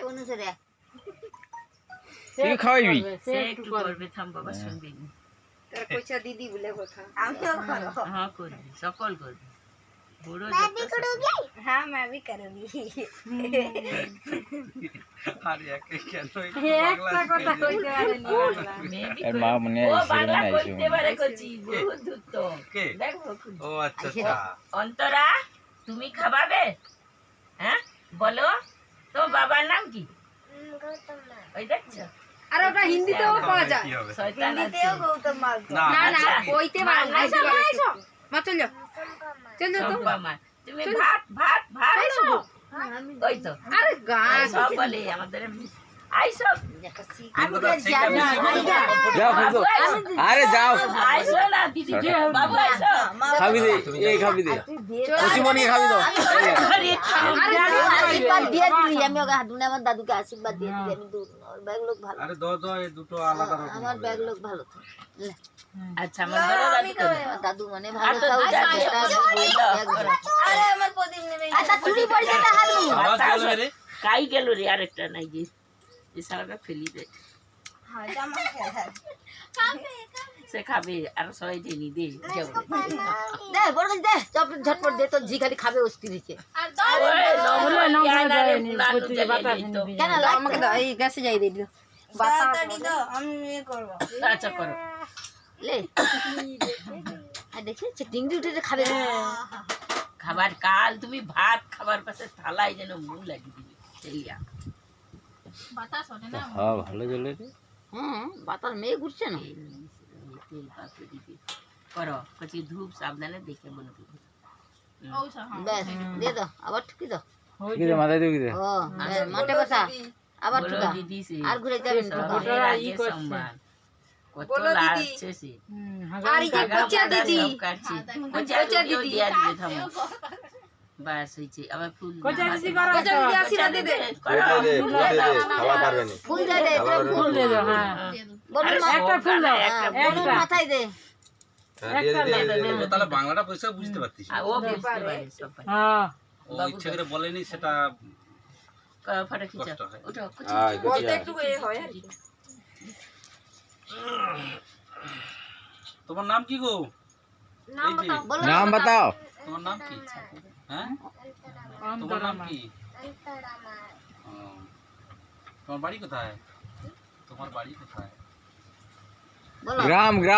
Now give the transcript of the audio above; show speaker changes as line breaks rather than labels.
অনুসারে
তুই খাওয়াইবি
সে একটু করবে, থাম বাবা শুনবি না।
তোর কইছা দিদি বলে কথা আমিও করব
হ্যাঁ করবি, সকল করবি, বুড়ো
मैं भी करूंगी हाँ मैं भी करूंगी
আরে একে কেন
একটা কথা কইতে পারেনি
আর মা মনে
ও
হয়
বাংলা
সেরকম
কইতে
আইছে
পারে কইছি, বহুত দূর তো।
কে?
দেখো
ও আচ্ছা আচ্ছা
অন্তরা, তুমি খাবাবে? হ্যাঁ বলো, তো বাবার নাম কি? ওই দেখছো,
আর ওটা হিন্দিতেও পাওয়া যায়
কি হবে?
শয়তান আছে।
হিন্দিতেও গৌতম মাল
না
না না
আচ্ছা।
কইতে পারো না
আইসো,
আইসো মা চল যাও চল যাও তো
চম্পা মা, তুমি ভাত ভাত ভাত আইসো। ওই তো
আরে গান
সব বলে আমাদের আইসো,
আমি গেছি আমি
যাও খাবো আরে যাও
আইসো না দিদি, বাবু আইসো।
খাবি দে এই খাবি দে খুশি মনে খাবি দাও
আরে থাম।
আশীর্বাদ দিয়ে দিলি আমি ওকে হাত আমার দাদুকে আশীর্বাদ দিয়ে দিলি আমি দূর ওর ব্যাগ লোক ভালো
আরে দাও দাও এই দুটো আলাদা রকম
আমার ব্যাগ লোক ভালো তো
আচ্ছা আমার বড় দাদু করে।
আমার দাদু মানে ভালো
আচ্ছা,
থাও
আচ্ছা,
যেটা
আচ্ছা,
ব্যাগ ভালো। আরে আমার প্রদীপ নেবে আচ্ছা চুরি পড়ে যেতে হাত
আবার চলবে রে
কাই গেল রে, আরেকটা নাই যে এই সারাটা ফেলি দে,
হ্যাঁ জামা খেলা
সে খাবে আর সবাই জেনি দে যাও
দে বড় দে চপ ঝটপট দে তো জি খালি খাবে অস্থিরিছে
ওই নমলা নমলা যায়নি বুঝি বাতা
কেন আমাকে দাও এই গ্যাসে যাই দিয়ে দিও বাতাড়ি দাও আমি ইয়ে করব
আচ্ছা করো।
লে আর দেখি চিংড়ি উঠে খাবে
খাবার কাল তুমি ভাত খাবার পাশে থালায় যেন মুখ লাগিয়ে দিবে সেইয়া।
হ্যাঁ ভালো চলে রে
হ্যাঁ বাতার মেয়ে ঘুরছে না
তেল পাতে দিবে করো কচি ধূপ সাবধানে দেখে বলে দিবে।
ব্যাস দিয়ে দাও আবার ঠুকি দাও
কি দে মাথায় দিবি দে
ও মাঠে বসা আবার
বলো
ঠুকা
দিদি সে
আর ঘুরে যাবেন ঠুকা
সবের আগে সম্মান কত লাগছে সে
আর এই যে কোচা দিদি
কোচা দিদি দিয়া দিবে থামো বাস হইছে আবার ফুল
কোচা দিদি আশীর্বাদ দে দে
খাওয়া পারবে না
ফুল দে দে ফুল দে দাও হ্যাঁ বলুন
একটা ফুল দাও,
বলুন মাথায় দে
ও তাহলে বাংলাটা পয়সা বুঝতে পারতিস
ও বুঝতে পারে সব পারে।
ও ইচ্ছে করে বলেনি সেটা
ফটো খিচা
কষ্ট হয়।
উঠো
আয়
বলতে একটু এ হয় আর কি
তোমার নাম কি গো এই যে
বলো
নাম বাতাও
তোমার নাম কি হ্যাঁ তোমার নাম কি ও, তোমার বাড়ি কোথায় তোমার বাড়ি কোথায়
বলো
গ্রাম গ্রাম